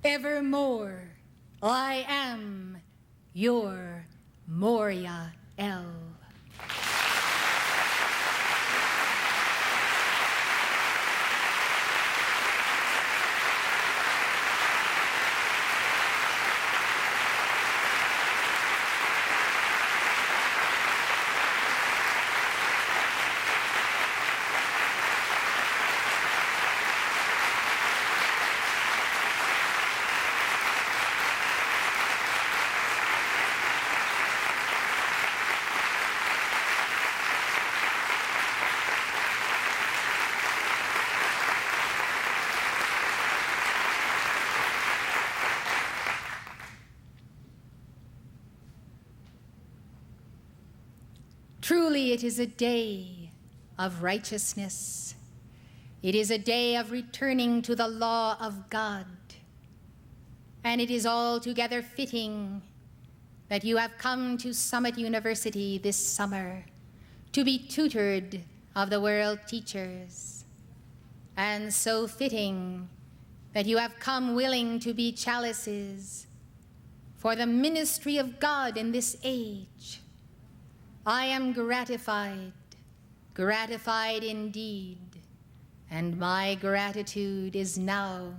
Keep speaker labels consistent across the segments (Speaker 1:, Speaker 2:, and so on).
Speaker 1: evermore. I am your Moria El. Truly, it is a day of righteousness. It is a day of returning to the law of God. And it is altogether fitting that you have come to Summit University this summer to be tutored of the world teachers. And so fitting that you have come willing to be chalices for the ministry of God in this age. I am gratified, gratified indeed, and my gratitude is now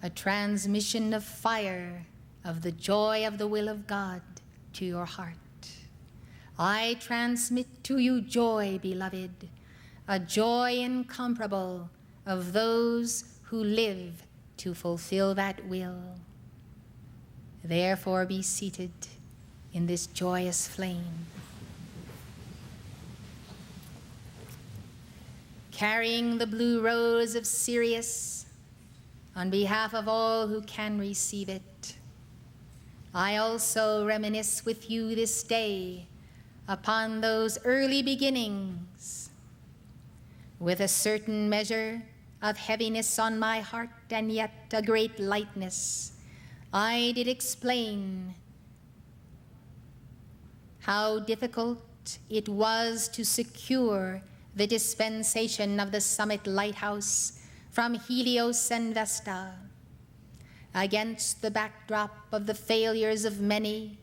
Speaker 1: a transmission of fire of the joy of the will of God to your heart. I transmit to you joy, beloved, a joy incomparable of those who live to fulfill that will. Therefore be seated in this joyous flame. Carrying the blue rose of Sirius on behalf of all who can receive it, I also reminisce with you this day upon those early beginnings, with a certain measure of heaviness on my heart and yet a great lightness. I did explain how difficult it was to secure the dispensation of the Summit Lighthouse from Helios and Vesta, against the backdrop of the failures of many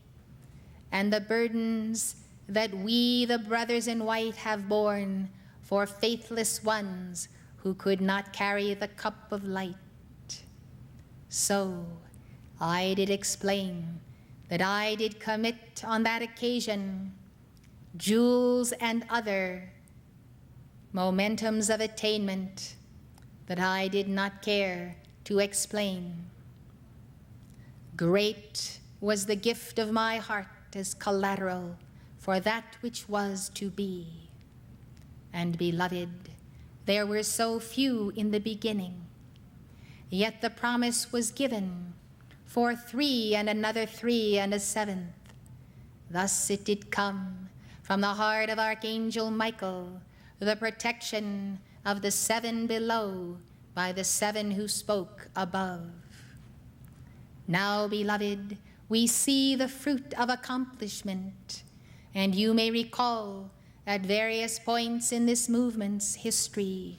Speaker 1: and the burdens that we, the brothers in white, have borne for faithless ones who could not carry the cup of light. So I did explain that I did commit on that occasion jewels and other momentums of attainment that I did not care to explain. Great was the gift of my heart as collateral for that which was to be. And beloved, there were so few in the beginning, yet the promise was given for 3 and another 3 and a 7th. Thus it did come from the heart of Archangel Michael, the protection of the 7 below by the 7 who spoke above. Now, beloved, we see the fruit of accomplishment, and you may recall at various points in this movement's history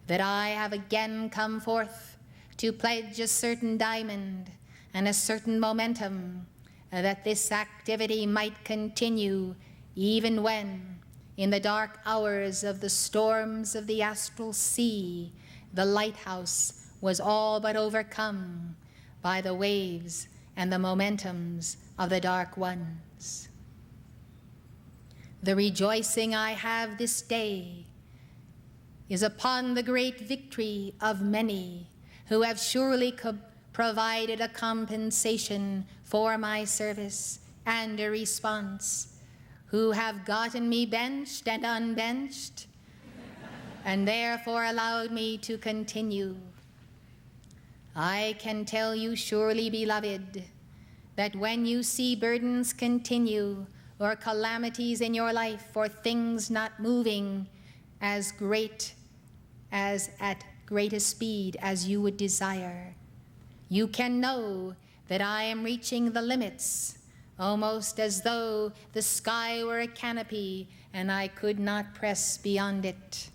Speaker 1: that I have again come forth to pledge a certain diamond and a certain momentum that this activity might continue even when, in the dark hours of the storms of the astral sea, the lighthouse was all but overcome by the waves and the momentums of the dark ones. The rejoicing I have this day is upon the great victory of many who have surely provided a compensation for my service and a response, who have gotten me benched and unbenched, and therefore allowed me to continue. I can tell you surely, beloved, that when you see burdens continue or calamities in your life or things not moving as great as at greatest speed as you would desire, you can know that I am reaching the limits, almost as though the sky were a canopy and I could not press beyond it.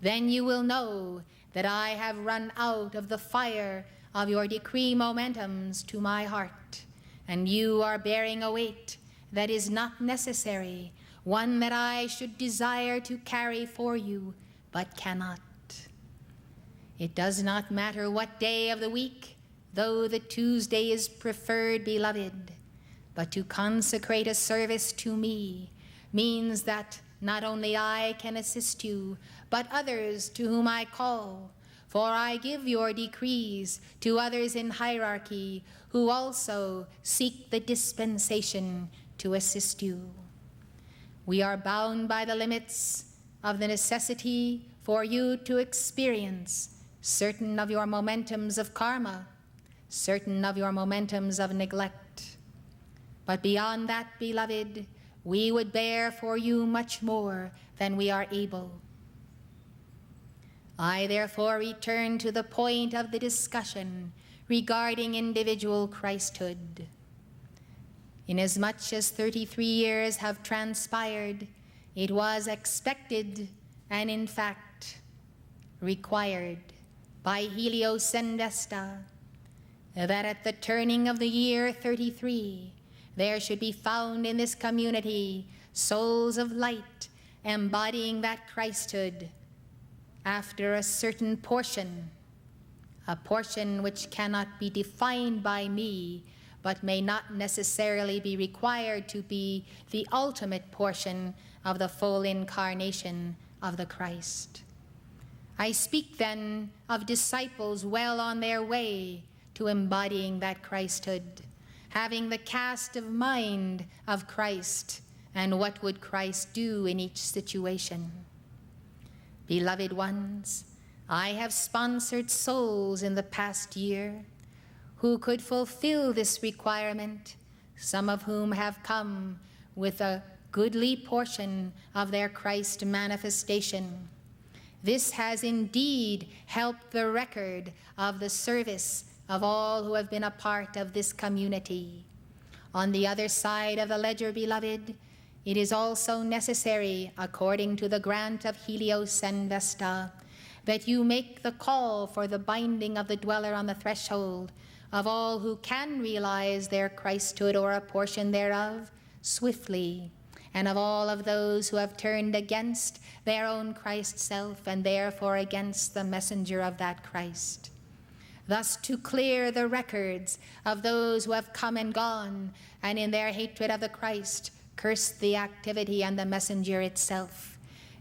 Speaker 1: Then you will know that I have run out of the fire of your decree momentums to my heart, and you are bearing a weight that is not necessary, one that I should desire to carry for you, but cannot. It does not matter what day of the week, though the Tuesday is preferred, beloved, but to consecrate a service to me means that not only I can assist you, but others to whom I call, for I give your decrees to others in hierarchy who also seek the dispensation to assist you. We are bound by the limits of the necessity for you to experience certain of your momentums of karma, certain of your momentums of neglect. But beyond that, beloved, we would bear for you much more than we are able. I therefore return to the point of the discussion regarding individual Christhood. Inasmuch as 33 years have transpired, it was expected and in fact required by Helios and Vesta that at the turning of the year 33, there should be found in this community souls of light embodying that Christhood after a certain portion, a portion which cannot be defined by me, but may not necessarily be required to be the ultimate portion of the full incarnation of the Christ. I speak then of disciples well on their way to embodying that Christhood, having the cast of mind of Christ and what would Christ do in each situation. Beloved ones, I have sponsored souls in the past year who could fulfill this requirement, some of whom have come with a goodly portion of their Christ manifestation. This has indeed helped the record of the service of all who have been a part of this community. On the other side of the ledger, beloved, it is also necessary, according to the grant of Helios and Vesta, that you make the call for the binding of the dweller on the threshold of all who can realize their Christhood or a portion thereof swiftly, and of all of those who have turned against their own Christ self and therefore against the messenger of that Christ. Thus to clear the records of those who have come and gone, and in their hatred of the Christ, cursed the activity and the messenger itself.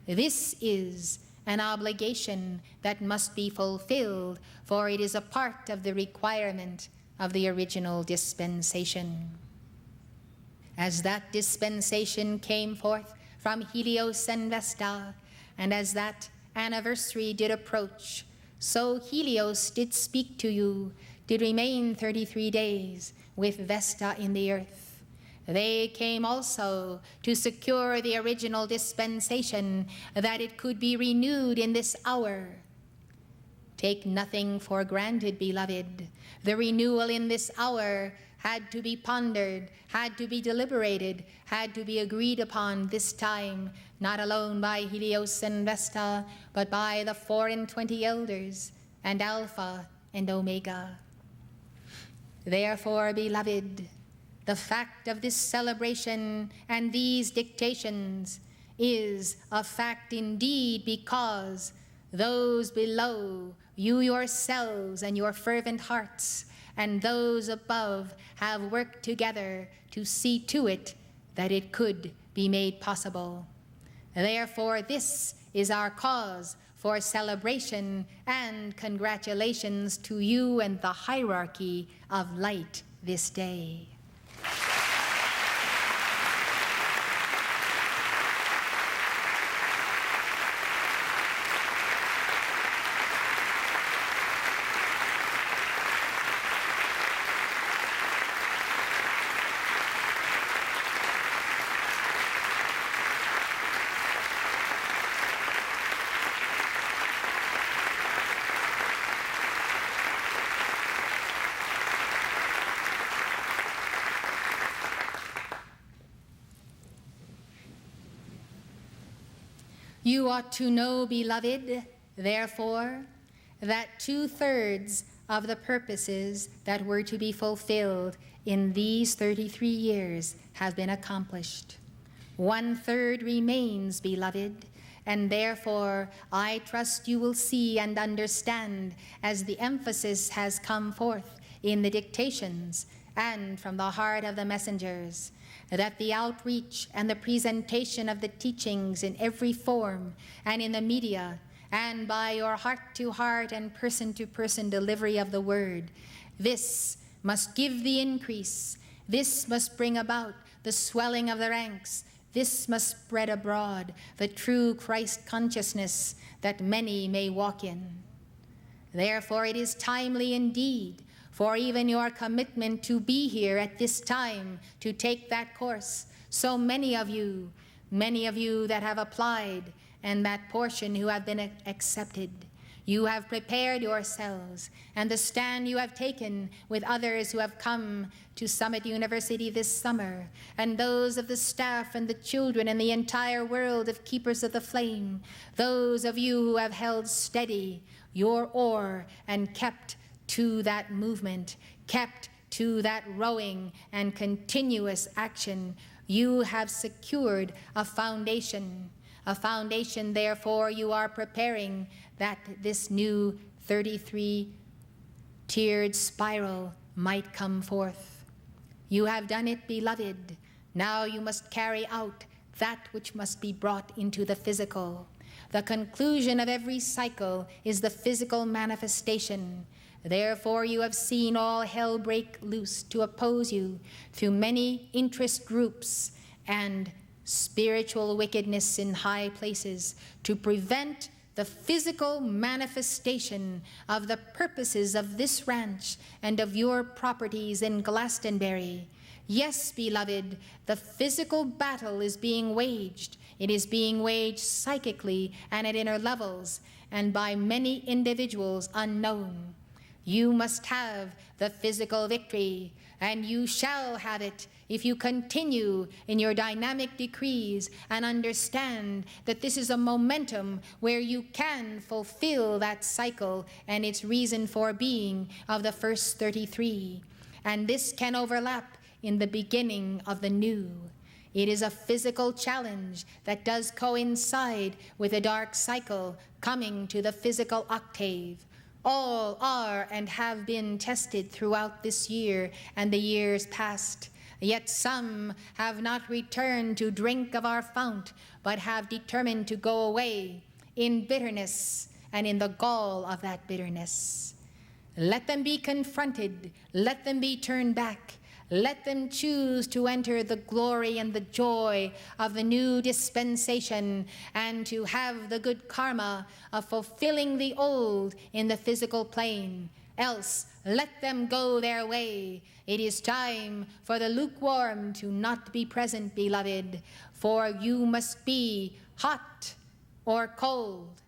Speaker 1: This is an obligation that must be fulfilled, for it is a part of the requirement of the original dispensation. As that dispensation came forth from Helios and Vesta, and as that anniversary did approach, so Helios did speak to you, did remain 33 days with Vesta in the earth. They came also to secure the original dispensation, that it could be renewed in this hour. Take nothing for granted, beloved. The renewal in this hour had to be pondered, had to be deliberated, had to be agreed upon this time, not alone by Helios and Vesta, but by the 24 elders and Alpha and Omega. Therefore, beloved, the fact of this celebration and these dictations is a fact indeed, because those below, you yourselves and your fervent hearts, and those above have worked together to see to it that it could be made possible. Therefore, this is our cause for celebration and congratulations to you and the hierarchy of light this day. You ought to know, beloved, therefore, that 2/3 of the purposes that were to be fulfilled in these 33 years have been accomplished. 1/3 remains, beloved, and therefore I trust you will see and understand, as the emphasis has come forth in the dictations and from the heart of the messengers, that the outreach and the presentation of the teachings in every form and in the media and by your heart-to-heart and person-to-person delivery of the word, this must give the increase, this must bring about the swelling of the ranks, this must spread abroad the true Christ consciousness that many may walk in. Therefore it is timely indeed for even your commitment to be here at this time to take that course. So many of you that have applied, and that portion who have been accepted. You have prepared yourselves, and the stand you have taken with others who have come to Summit University this summer, and those of the staff and the children and the entire world of Keepers of the Flame, those of you who have held steady your oar and kept to that movement, kept to that rowing and continuous action, you have secured a foundation. A foundation, therefore, you are preparing that this new 33-tiered spiral might come forth. You have done it, beloved. Now you must carry out that which must be brought into the physical. The conclusion of every cycle is the physical manifestation. Therefore, you have seen all hell break loose to oppose you through many interest groups and spiritual wickedness in high places to prevent the physical manifestation of the purposes of this ranch and of your properties in Glastonbury. Yes, beloved, the physical battle is being waged. It is being waged psychically and at inner levels and by many individuals unknown. You must have the physical victory, and you shall have it if you continue in your dynamic decrees and understand that this is a momentum where you can fulfill that cycle and its reason for being of the first 33. And this can overlap in the beginning of the new. It is a physical challenge that does coincide with a dark cycle coming to the physical octave. All are and have been tested throughout this year and the years past. Yet some have not returned to drink of our fount, but have determined to go away in bitterness and in the gall of that bitterness. Let them be confronted. Let them be turned back. Let them choose to enter the glory and the joy of the new dispensation and to have the good karma of fulfilling the old in the physical plane. Else, let them go their way. It is time for the lukewarm to not be present, beloved, for you must be hot or cold.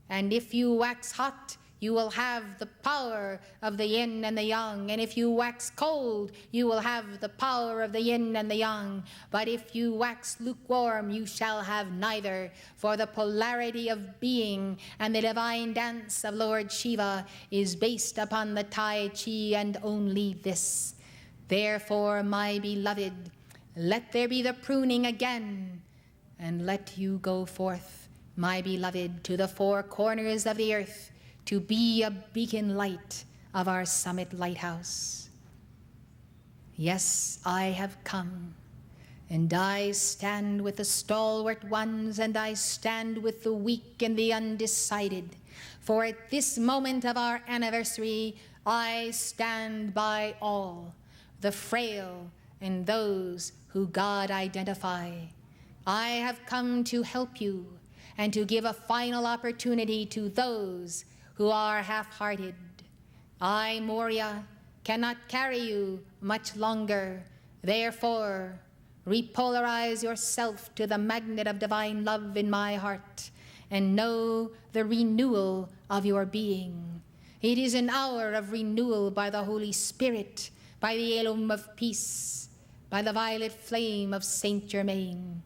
Speaker 1: And if you wax hot, you will have the power of the yin and the yang. And if you wax cold, you will have the power of the yin and the yang. But if you wax lukewarm, you shall have neither. For the polarity of being and the divine dance of Lord Shiva is based upon the Tai Chi and only this. Therefore, my beloved, let there be the pruning again, and let you go forth, my beloved, to the four corners of the earth, to be a beacon light of our Summit Lighthouse. Yes, I have come, and I stand with the stalwart ones, and I stand with the weak and the undecided. For at this moment of our anniversary, I stand by all, the frail and those who God identify. I have come to help you and to give a final opportunity to those who are half-hearted. I, Moria, cannot carry you much longer. Therefore, repolarize yourself to the magnet of divine love in my heart and know the renewal of your being. It is an hour of renewal by the Holy Spirit, by the Elum of peace, by the violet flame of Saint Germain,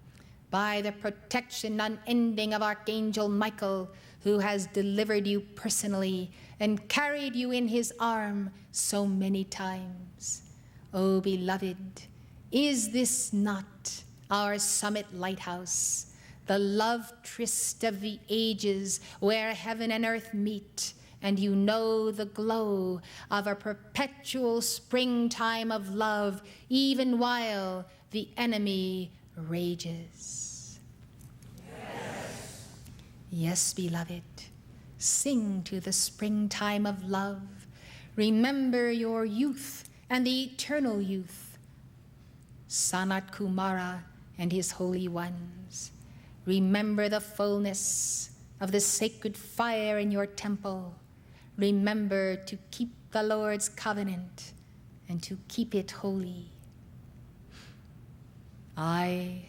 Speaker 1: by the protection unending of Archangel Michael, who has delivered you personally and carried you in his arm so many times. Oh, beloved, is this not our summit lighthouse, the love tryst of the ages where heaven and earth meet, and you know the glow of a perpetual springtime of love, even while the enemy rages? Yes. Yes, beloved, sing to the springtime of love. Remember your youth and the eternal youth, Sanat Kumara and his holy ones. Remember the fullness of the sacred fire in your temple. Remember to keep the Lord's covenant and to keep it holy. I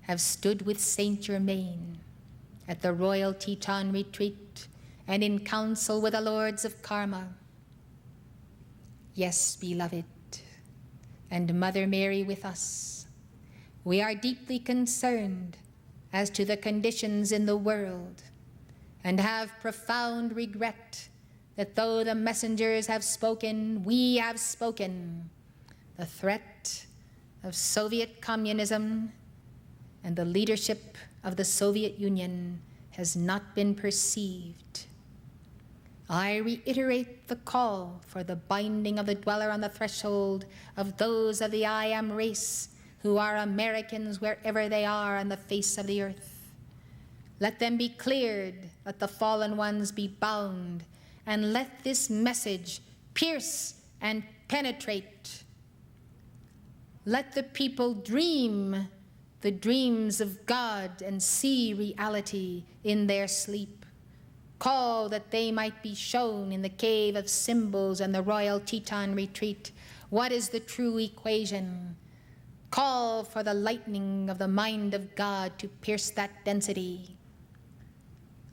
Speaker 1: have stood with Saint Germain at the Royal Teton Retreat and in council with the Lords of Karma. Yes, beloved, and Mother Mary with us, we are deeply concerned as to the conditions in the world, and have profound regret that though the messengers have spoken, we have spoken. The threat of Soviet communism and the leadership of the Soviet Union has not been perceived. I reiterate the call for the binding of the dweller on the threshold of those of the I Am race who are Americans wherever they are on the face of the earth. Let them be cleared, let the fallen ones be bound, and let this message pierce and penetrate. Let the people dream the dreams of God and see reality in their sleep. Call that they might be shown in the cave of symbols and the Royal Teton Retreat what is the true equation. Call for the lightning of the mind of God to pierce that density.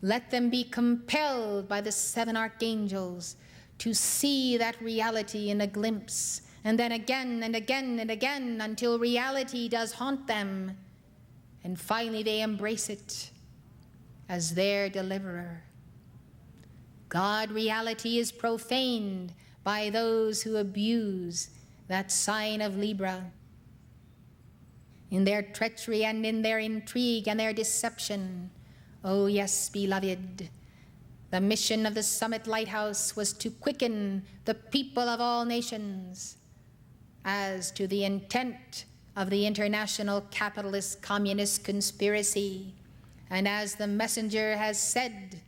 Speaker 1: Let them be compelled by the 7 archangels to see that reality in a glimpse, and then again and again and again until reality does haunt them, and finally they embrace it as their deliverer. God reality is profaned by those who abuse that sign of Libra. In their treachery and in their intrigue and their deception, oh yes, beloved, the mission of the Summit Lighthouse was to quicken the people of all nations as to the intent of the international capitalist communist conspiracy. And as the messenger has said,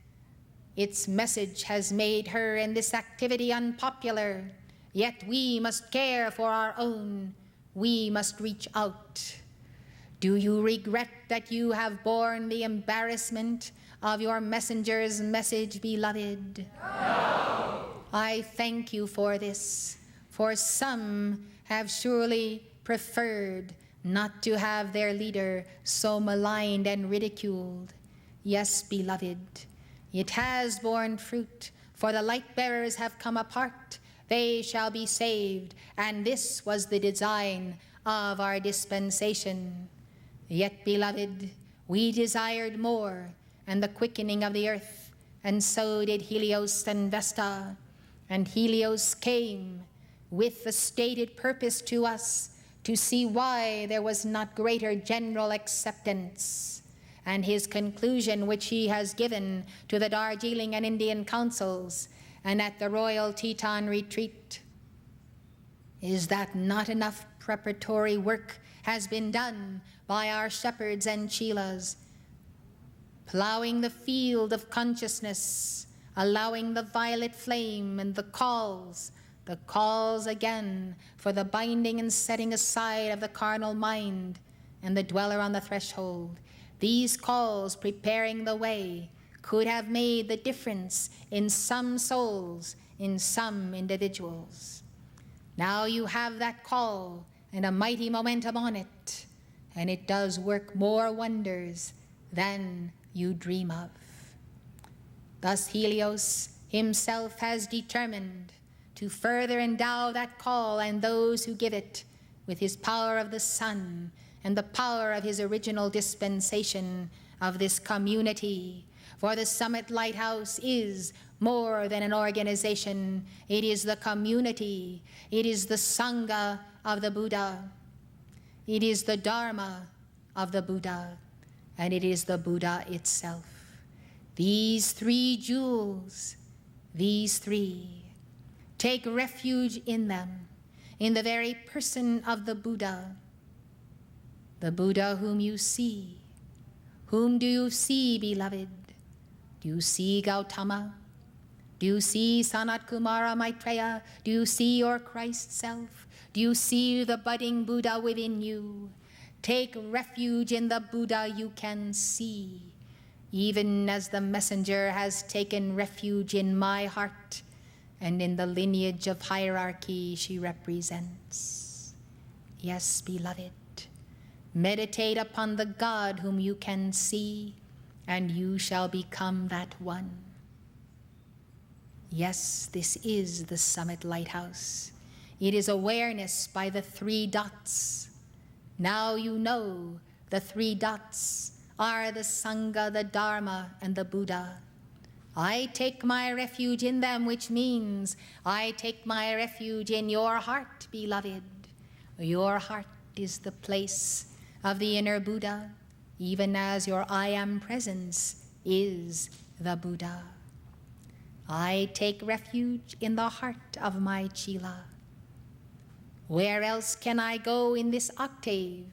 Speaker 1: its message has made her in this activity unpopular, yet we must care for our own. We must reach out. Do you regret that you have borne the embarrassment of your messenger's message, beloved? No. I thank you for this, for some have surely preferred not to have their leader so maligned and ridiculed. Yes, beloved, it has borne fruit, for the light bearers have come apart. They shall be saved, and this was the design of our dispensation. Yet, beloved, we desired more, and the quickening of the earth, and so did Helios and Vesta. And Helios came with the stated purpose to us to see why there was not greater general acceptance. And his conclusion, which he has given to the Darjeeling and Indian councils and at the Royal Teton Retreat, is that not enough preparatory work has been done by our shepherds and chelas, plowing the field of consciousness, allowing the violet flame and the calls again for the binding and setting aside of the carnal mind and the dweller on the threshold. These calls preparing the way could have made the difference in some souls, in some individuals. Now you have that call and a mighty momentum on it, and it does work more wonders than you dream of. Thus Helios himself has determined to further endow that call and those who give it with his power of the sun and the power of his original dispensation of this community, For the Summit Lighthouse is more than an organization. It is the community. It is the Sangha of the Buddha. It is the Dharma of the Buddha. And it is the Buddha itself. These three jewels, these three, take refuge in them, in the very person of the Buddha whom you see. Whom do you see, beloved? Do you see Gautama? Do you see Sanat Kumara Maitreya? Do you see your Christ self? Do you see the budding Buddha within you? Take refuge in the Buddha you can see, even as the messenger has taken refuge in my heart and in the lineage of hierarchy she represents. Yes, beloved, meditate upon the God whom you can see, and you shall become that one. Yes, this is the Summit Lighthouse. It is awareness by the three dots. Now you know the three dots are the Sangha, the Dharma, and the Buddha. I take my refuge in them, which means I take my refuge in your heart, beloved. Your heart is the place of the inner Buddha, even as your I Am presence is the Buddha. I take refuge in the heart of my Chila. Where else can I go in this octave?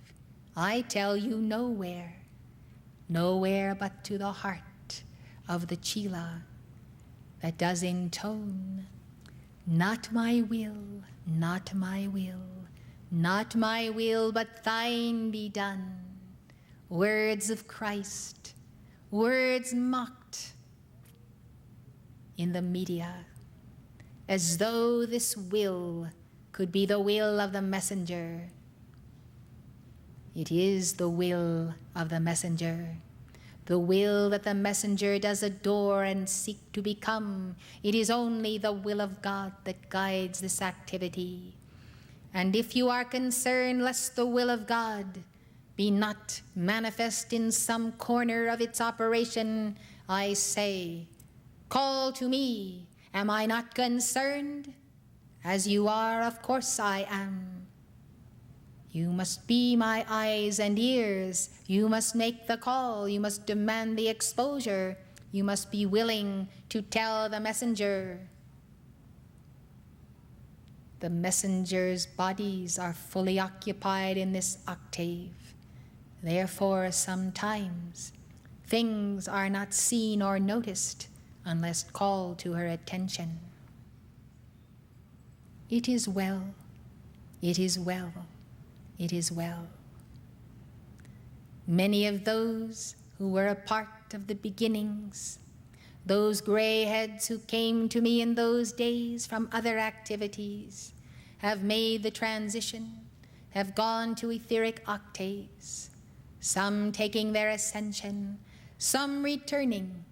Speaker 1: I tell you, nowhere. Nowhere but to the heart of the Chila that does intone, not my will, not my will, not my will, but thine be done. Words of Christ, words mocked in the media, as though this will could be the will of the messenger. It is the will of the messenger, the will that the messenger does adore and seek to become. It is only the will of God that guides this activity. And if you are concerned lest the will of God be not manifest in some corner of its operation, I say, call to me. Am I not concerned? As you are, of course I am. You must be my eyes and ears. You must make the call. You must demand the exposure. You must be willing to tell the messenger. The messenger's bodies are fully occupied in this octave. Therefore, sometimes things are not seen or noticed unless called to her attention. It is well, it is well, it is well. Many of those who were a part of the beginnings, those gray heads who came to me in those days from other activities, have made the transition, have gone to etheric octaves, some taking their ascension, some returning.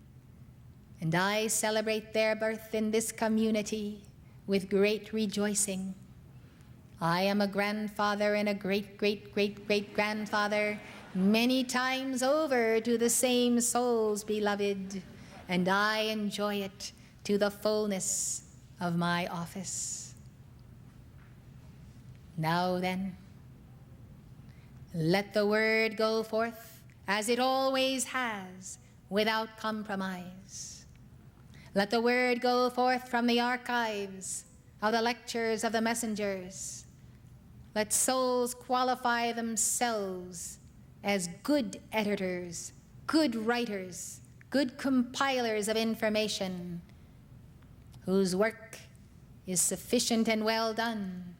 Speaker 1: And I celebrate their birth in this community with great rejoicing. I am a grandfather and a great-great-great-great-grandfather many times over to the same souls, beloved, and I enjoy it to the fullness of my office. Now then, let the word go forth as it always has, without compromise. Let the word go forth from the archives of the lectures of the messengers. Let souls qualify themselves as good editors, good writers, good compilers of information, whose work is sufficient and well done.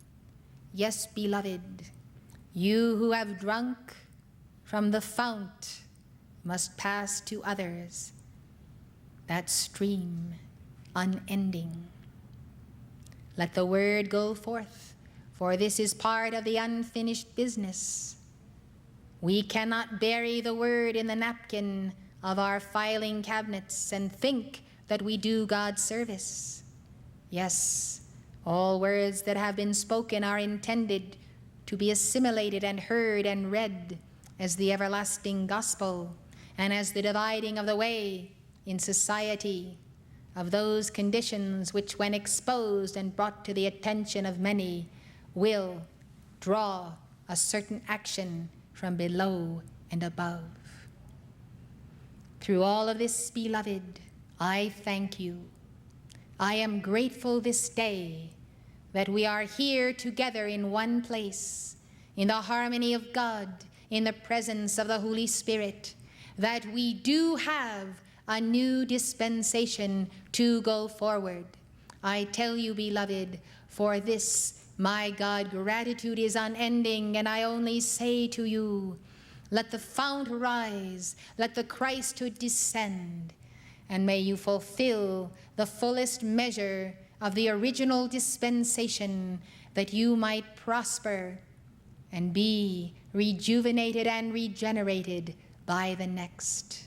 Speaker 1: Yes, beloved, you who have drunk from the fount must pass to others that stream unending. Let the word go forth, for this is part of the unfinished business. We cannot bury the word in the napkin of our filing cabinets and think that we do God's service. Yes, all words that have been spoken are intended to be assimilated and heard and read as the everlasting gospel and as the dividing of the way in society of those conditions which, when exposed and brought to the attention of many, will draw a certain action from below and above. Through all of this, beloved, I thank you. I am grateful this day that we are here together in one place, in the harmony of God, in the presence of the Holy Spirit, that we do have a new dispensation to go forward. I tell you, beloved, for this, my God, gratitude is unending, and I only say to you, let the fount rise, let the Christhood descend, and may you fulfill the fullest measure of the original dispensation, that you might prosper and be rejuvenated and regenerated by the next.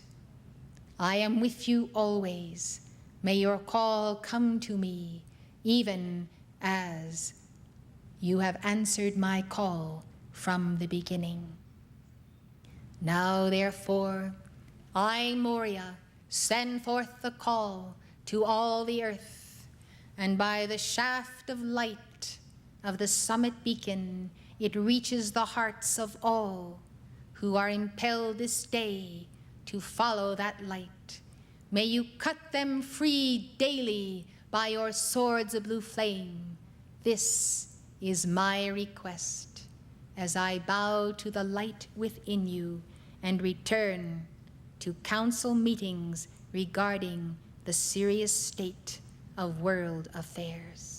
Speaker 1: I am with you always. May your call come to me, even as you have answered my call from the beginning. Now, therefore, I, Moria, send forth the call to all the earth, and by the shaft of light of the summit beacon, it reaches the hearts of all who are impelled this day to follow that light. May you cut them free daily by your swords of blue flame. This is my request as I bow to the light within you and return to council meetings regarding the serious state of world affairs.